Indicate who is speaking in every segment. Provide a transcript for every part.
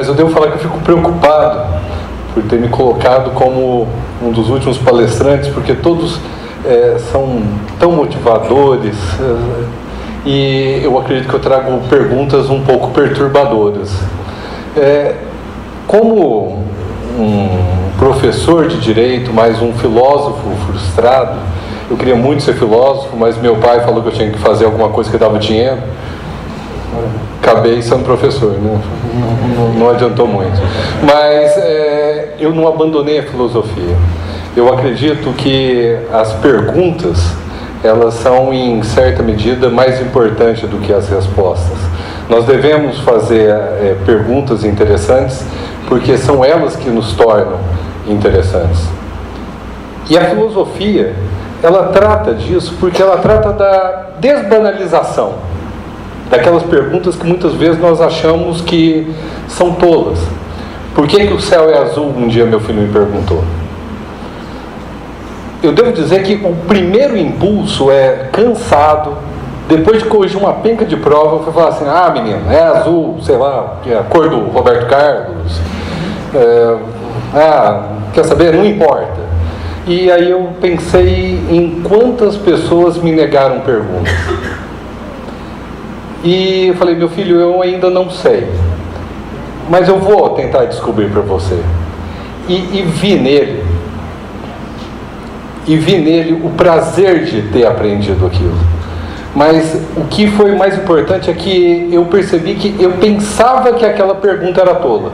Speaker 1: Mas eu devo falar que eu fico preocupado por ter me colocado como um dos últimos palestrantes, porque todos são tão motivadores, e eu acredito que eu trago perguntas um pouco perturbadoras. Como um professor de direito, mais um filósofo frustrado, eu queria muito ser filósofo, mas meu pai falou que eu tinha que fazer alguma coisa que dava dinheiro. Acabei sendo professor, né? Não adiantou muito. Mas eu não abandonei a filosofia. Eu acredito que as perguntas, elas são, em certa medida, mais importantes do que as respostas. Nós devemos fazer perguntas interessantes, porque são elas que nos tornam interessantes. E a filosofia, ela trata disso, porque ela trata da desbanalização daquelas perguntas que muitas vezes nós achamos que são tolas. Por que o céu é azul? Um dia meu filho me perguntou. Eu devo dizer que o primeiro impulso cansado, depois de corrigir uma penca de prova, foi falar assim: ah, menino, é azul, sei lá, é a cor do Roberto Carlos, quer saber? Não importa. E aí eu pensei em quantas pessoas me negaram perguntas. E eu falei: meu filho, eu ainda não sei, mas eu vou tentar descobrir para você. E vi nele o prazer de ter aprendido aquilo. Mas o que foi mais importante é que eu percebi que eu pensava que aquela pergunta era tola.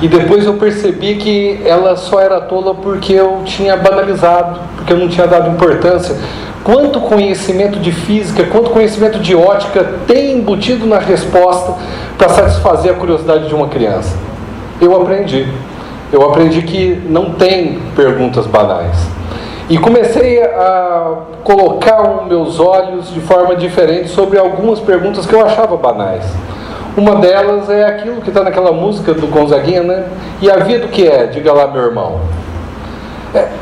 Speaker 1: E depois eu percebi que ela só era tola porque eu tinha banalizado, porque eu não tinha dado importância. Quanto conhecimento de física, quanto conhecimento de ótica tem embutido na resposta para satisfazer a curiosidade de uma criança? Eu aprendi que não tem perguntas banais. E comecei a colocar os meus olhos de forma diferente sobre algumas perguntas que eu achava banais. Uma delas é aquilo que está naquela música do Gonzaguinha, né? E a vida o que é? Diga lá, meu irmão.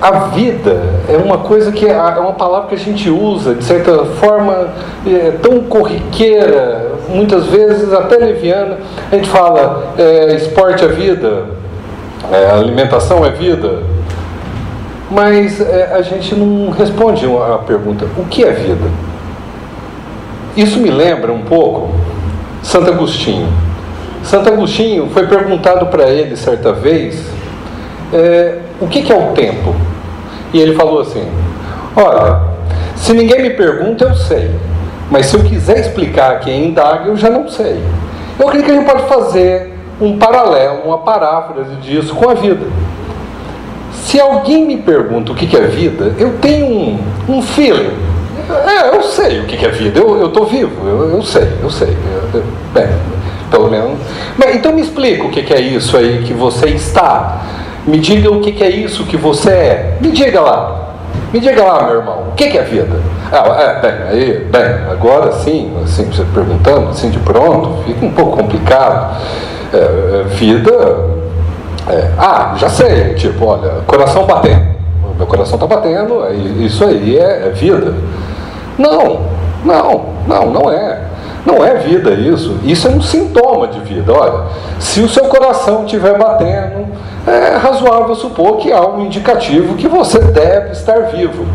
Speaker 1: A vida é uma coisa que é uma palavra que a gente usa, de certa forma, tão corriqueira, muitas vezes até leviana. A gente fala, esporte é vida, alimentação é vida, mas a gente não responde a pergunta: o que é vida? Isso me lembra um pouco Santo Agostinho. Santo Agostinho foi perguntado para ele certa vez o que é o tempo? E ele falou assim: olha, se ninguém me pergunta, eu sei, mas se eu quiser explicar a quem indaga, eu já não sei. Eu acredito que a gente pode fazer um paralelo, uma paráfrase disso com a vida. Se alguém me pergunta o que é vida, eu tenho um feeling. Eu sei o que é vida, eu estou vivo, eu sei. Bem, pelo menos. Mas, então me explica o que é isso aí que você está. Me diga o que é isso que você é. Me diga lá, meu irmão, o que é vida? Agora sim, assim, você perguntando, assim de pronto, fica um pouco complicado. Vida, já sei, tipo, olha, coração batendo, meu coração está batendo, isso aí é vida. Não é. Não é vida isso. Isso é um sintoma de vida. Olha, se o seu coração estiver batendo, é razoável supor que há um indicativo que você deve estar vivo.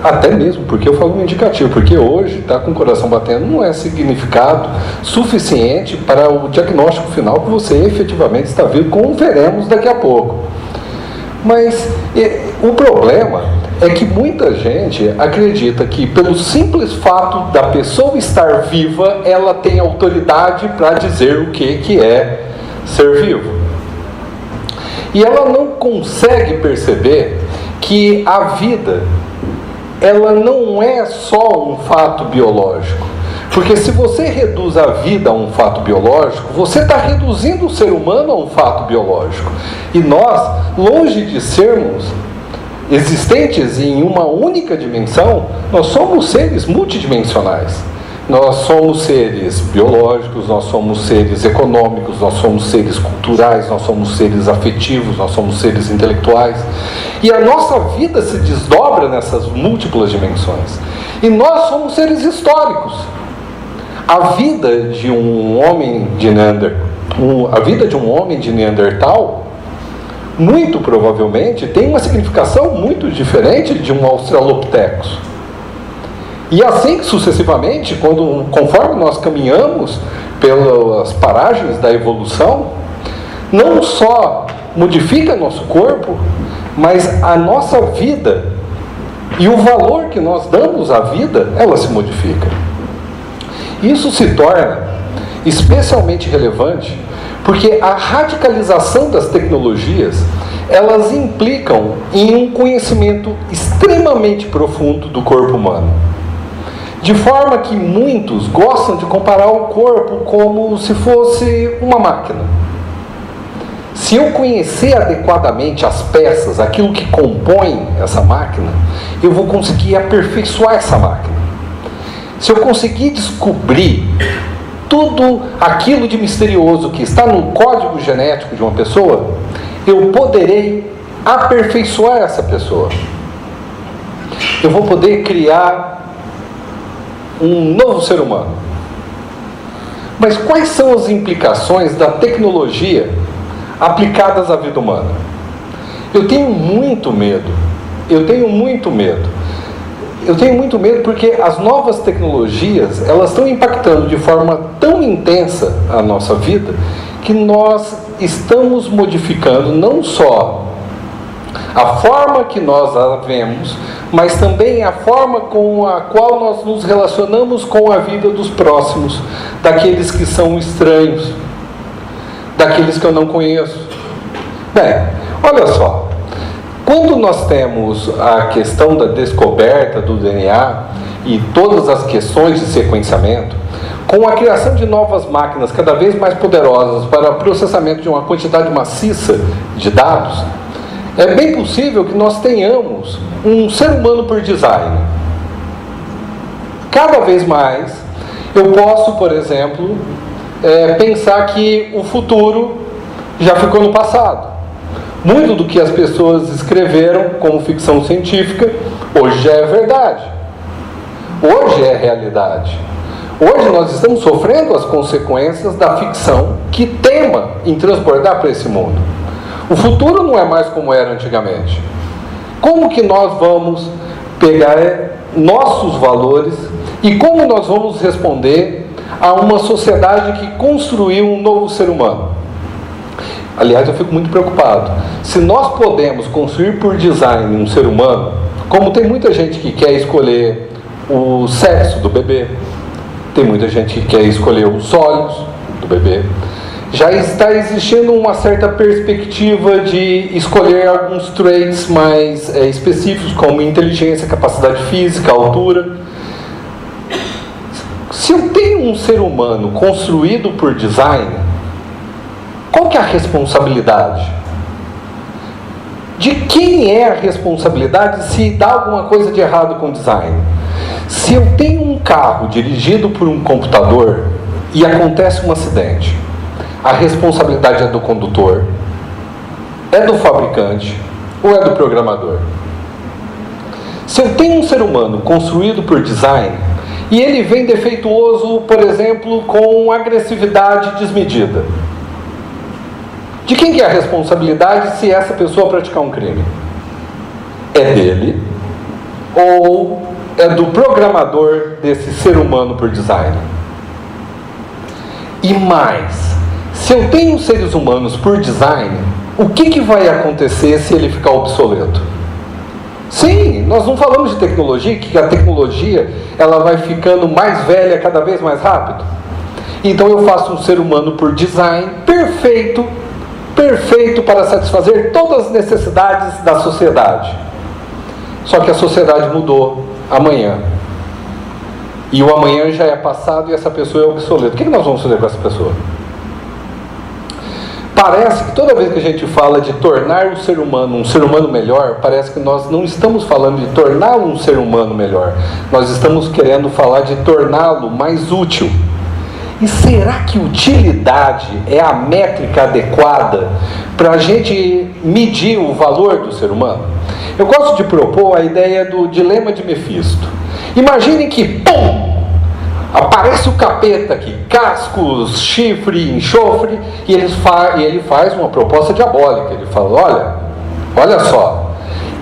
Speaker 1: Até mesmo porque eu falo um indicativo, porque hoje estar com o coração batendo não é significado suficiente para o diagnóstico final que você efetivamente está vivo, como veremos daqui a pouco. Mas o problema é que muita gente acredita que pelo simples fato da pessoa estar viva, ela tem autoridade para dizer o que é ser vivo. E ela não consegue perceber que a vida, ela não é só um fato biológico. Porque se você reduz a vida a um fato biológico, você está reduzindo o ser humano a um fato biológico. E nós, longe de sermos existentes em uma única dimensão, nós somos seres multidimensionais. Nós somos seres biológicos, nós somos seres econômicos, nós somos seres culturais, nós somos seres afetivos, nós somos seres intelectuais. E a nossa vida se desdobra nessas múltiplas dimensões. E nós somos seres históricos. A vida de um homem de Neandertal, muito provavelmente, tem uma significação muito diferente de um Australopithecus. E assim sucessivamente, conforme nós caminhamos pelas paragens da evolução, não só modifica nosso corpo, mas a nossa vida e o valor que nós damos à vida, ela se modifica. Isso se torna especialmente relevante porque a radicalização das tecnologias, elas implicam em um conhecimento extremamente profundo do corpo humano. De forma que muitos gostam de comparar o corpo como se fosse uma máquina. Se eu conhecer adequadamente as peças, aquilo que compõe essa máquina, eu vou conseguir aperfeiçoar essa máquina. Se eu conseguir descobrir tudo aquilo de misterioso que está no código genético de uma pessoa, eu poderei aperfeiçoar essa pessoa. Eu vou poder criar um novo ser humano. Mas quais são as implicações da tecnologia aplicadas à vida humana? Eu tenho muito medo. Eu tenho muito medo porque as novas tecnologias, elas estão impactando de forma tão intensa a nossa vida, que nós estamos modificando não só a forma que nós a vemos, mas também a forma com a qual nós nos relacionamos com a vida dos próximos, daqueles que são estranhos, daqueles que eu não conheço. Bem, olha só. Quando nós temos a questão da descoberta do DNA e todas as questões de sequenciamento, com a criação de novas máquinas cada vez mais poderosas para processamento de uma quantidade maciça de dados, é bem possível que nós tenhamos um ser humano por design. Cada vez mais, eu posso, por exemplo, pensar que o futuro já ficou no passado. Muito do que as pessoas escreveram como ficção científica, hoje já é verdade. Hoje é realidade. Hoje nós estamos sofrendo as consequências da ficção que tema em transbordar para esse mundo. O futuro não é mais como era antigamente. Como que nós vamos pegar nossos valores e como nós vamos responder a uma sociedade que construiu um novo ser humano? Aliás, eu fico muito preocupado. Se nós podemos construir por design um ser humano, como tem muita gente que quer escolher o sexo do bebê, tem muita gente que quer escolher os olhos do bebê, já está existindo uma certa perspectiva de escolher alguns traits mais específicos, como inteligência, capacidade física, altura. Se eu tenho um ser humano construído por design, qual que é a responsabilidade? De quem é a responsabilidade se dá alguma coisa de errado com o design? Se eu tenho um carro dirigido por um computador e acontece um acidente, a responsabilidade é do condutor, é do fabricante ou é do programador? Se eu tenho um ser humano construído por design e ele vem defeituoso, por exemplo, com agressividade desmedida, de quem que é a responsabilidade se essa pessoa praticar um crime? É dele ou é do programador desse ser humano por design? E mais, se eu tenho seres humanos por design, o que vai acontecer se ele ficar obsoleto? Sim, nós não falamos de tecnologia, que a tecnologia ela vai ficando mais velha cada vez mais rápido. Então eu faço um ser humano por design perfeito para satisfazer todas as necessidades da sociedade. Só que a sociedade mudou amanhã. E o amanhã já é passado e essa pessoa é obsoleta. O que nós vamos fazer com essa pessoa? Parece que toda vez que a gente fala de tornar o ser humano um ser humano melhor, parece que nós não estamos falando de torná-lo um ser humano melhor. Nós estamos querendo falar de torná-lo mais útil. E será que utilidade é a métrica adequada para a gente medir o valor do ser humano? Eu gosto de propor a ideia do dilema de Mefisto. Imagine que, pum, Aparece o capeta aqui, cascos, chifre, enxofre, e ele faz uma proposta diabólica. Ele fala: olha só,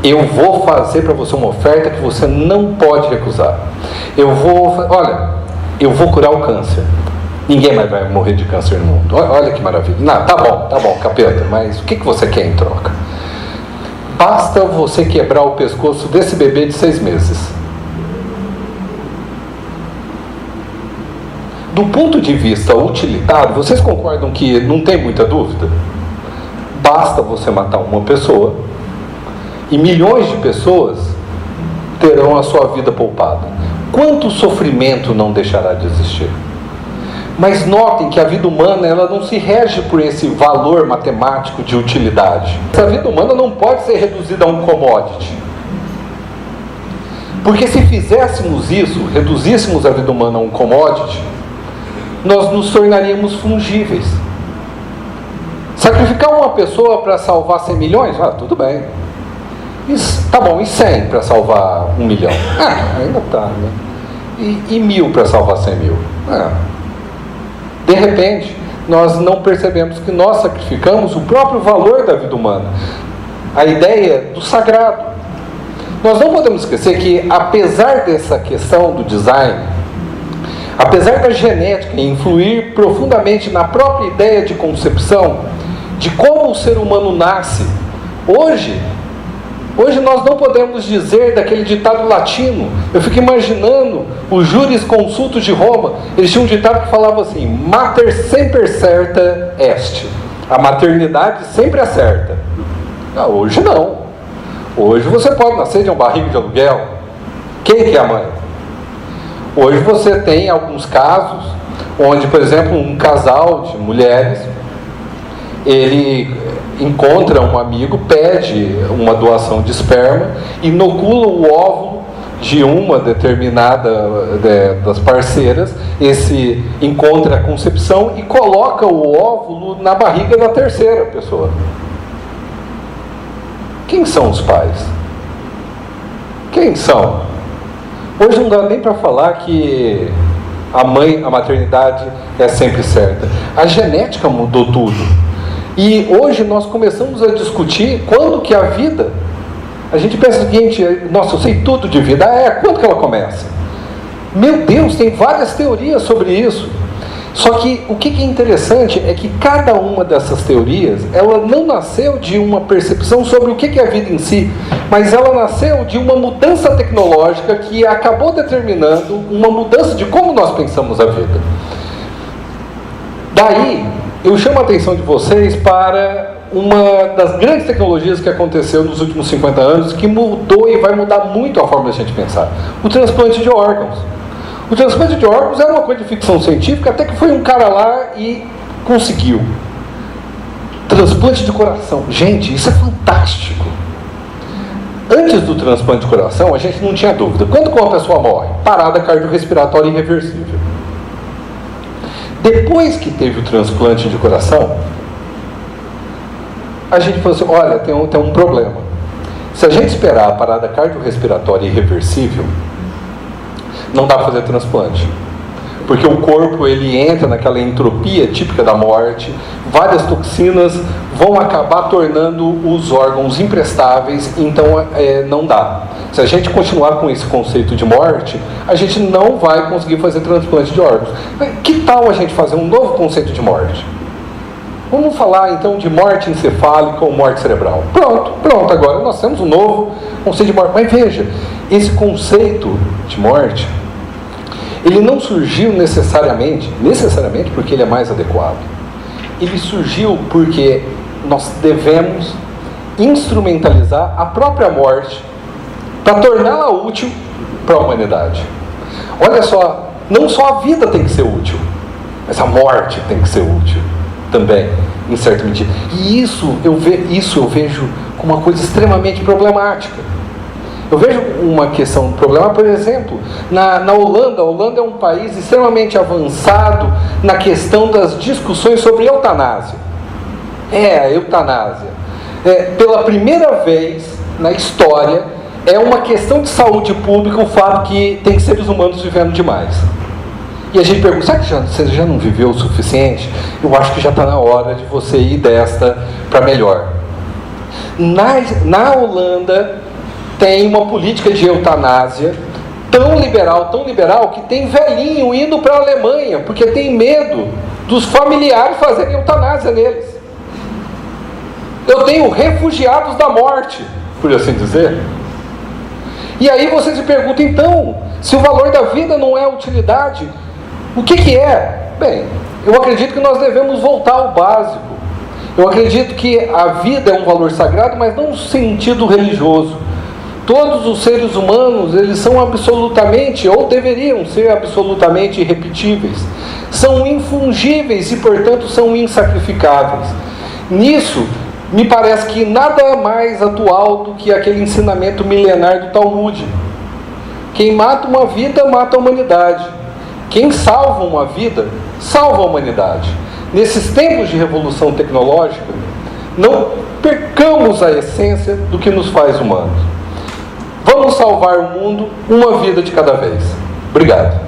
Speaker 1: eu vou fazer para você uma oferta que você não pode recusar. Eu vou curar o câncer. Ninguém mais vai morrer de câncer no mundo. Olha que maravilha. Não, tá bom, capeta, mas o que você quer em troca? Basta você quebrar o pescoço desse bebê de 6 meses. Do ponto de vista utilitário, vocês concordam que não tem muita dúvida? Basta você matar uma pessoa e milhões de pessoas terão a sua vida poupada. Quanto sofrimento não deixará de existir? Mas notem que a vida humana, ela não se rege por esse valor matemático de utilidade. A vida humana não pode ser reduzida a um commodity. Porque se fizéssemos isso, reduzíssemos a vida humana a um commodity, nós nos tornaríamos fungíveis. Sacrificar uma pessoa para salvar 100 milhões? Tudo bem. Tá bom, e 100 para salvar 1 milhão? Ainda tá, né? E 1000 para salvar 100 mil? De repente, nós não percebemos que nós sacrificamos o próprio valor da vida humana. A ideia do sagrado. Nós não podemos esquecer que, apesar dessa questão do design, apesar da genética influir profundamente na própria ideia de concepção, de como o ser humano nasce, hoje nós não podemos dizer daquele ditado latino. Eu fico imaginando os jurisconsultos de Roma. Eles tinham um ditado que falava assim: mater semper certa est. A maternidade sempre é certa. Hoje não. Hoje você pode nascer de um barrigo de aluguel. Quem que é a mãe? Hoje você tem alguns casos onde, por exemplo, um casal de mulheres, ele encontra um amigo, pede uma doação de esperma, inocula o óvulo de uma determinada das parceiras, esse encontra a concepção e coloca o óvulo na barriga da terceira pessoa. Quem são os pais? Quem são? Hoje não dá nem para falar que a maternidade é sempre certa. A genética mudou tudo. E hoje nós começamos a discutir quando que a vida... A gente pensa o seguinte: nossa, eu sei tudo de vida. Quando que ela começa? Meu Deus, tem várias teorias sobre isso. Só que o que é interessante é que cada uma dessas teorias, ela não nasceu de uma percepção sobre o que é a vida em si, mas ela nasceu de uma mudança tecnológica que acabou determinando uma mudança de como nós pensamos a vida. Daí, eu chamo a atenção de vocês para uma das grandes tecnologias que aconteceu nos últimos 50 anos, que mudou e vai mudar muito a forma de a gente pensar: o transplante de órgãos. O transplante de órgãos é uma coisa de ficção científica, até que foi um cara lá e conseguiu. Transplante de coração. Gente, isso é fantástico. Antes do transplante de coração, a gente não tinha dúvida. Quando uma pessoa morre? Parada cardiorrespiratória irreversível. Depois que teve o transplante de coração, a gente falou assim: olha, tem um problema. Se a gente esperar a parada cardiorrespiratória irreversível, não dá para fazer transplante. Porque o corpo, ele entra naquela entropia típica da morte, várias toxinas vão acabar tornando os órgãos imprestáveis, então não dá. Se a gente continuar com esse conceito de morte, a gente não vai conseguir fazer transplante de órgãos. Que tal a gente fazer um novo conceito de morte? Vamos falar então de morte encefálica ou morte cerebral. Pronto, agora nós temos um novo conceito de morte. Mas veja, esse conceito de morte, ele não surgiu necessariamente porque ele é mais adequado. Ele surgiu porque nós devemos instrumentalizar a própria morte para torná-la útil para a humanidade. Olha só, não só a vida tem que ser útil, mas a morte tem que ser útil também, em certa medida. E isso eu vejo como uma coisa extremamente problemática. Eu vejo uma questão, um problema, por exemplo, na Holanda. A Holanda é um país extremamente avançado na questão das discussões sobre eutanásia. A eutanásia. Pela primeira vez na história, é uma questão de saúde pública o fato que tem seres humanos vivendo demais. E a gente pergunta, será que você já não viveu o suficiente? Eu acho que já está na hora de você ir desta para melhor. Na Holanda tem uma política de eutanásia tão liberal, que tem velhinho indo para a Alemanha, porque tem medo dos familiares fazerem eutanásia neles. Eu tenho refugiados da morte, por assim dizer. E aí você se pergunta, então, se o valor da vida não é a utilidade, o que é? Bem, eu acredito que nós devemos voltar ao básico. Eu acredito que a vida é um valor sagrado, mas não no sentido religioso. Todos os seres humanos, eles são absolutamente, ou deveriam ser absolutamente irrepetíveis. São infungíveis e, portanto, são insacrificáveis. Nisso, me parece que nada mais atual do que aquele ensinamento milenar do Talmud. Quem mata uma vida, mata a humanidade. Quem salva uma vida, salva a humanidade. Nesses tempos de revolução tecnológica, não percamos a essência do que nos faz humanos. Vamos salvar o mundo, uma vida de cada vez. Obrigado.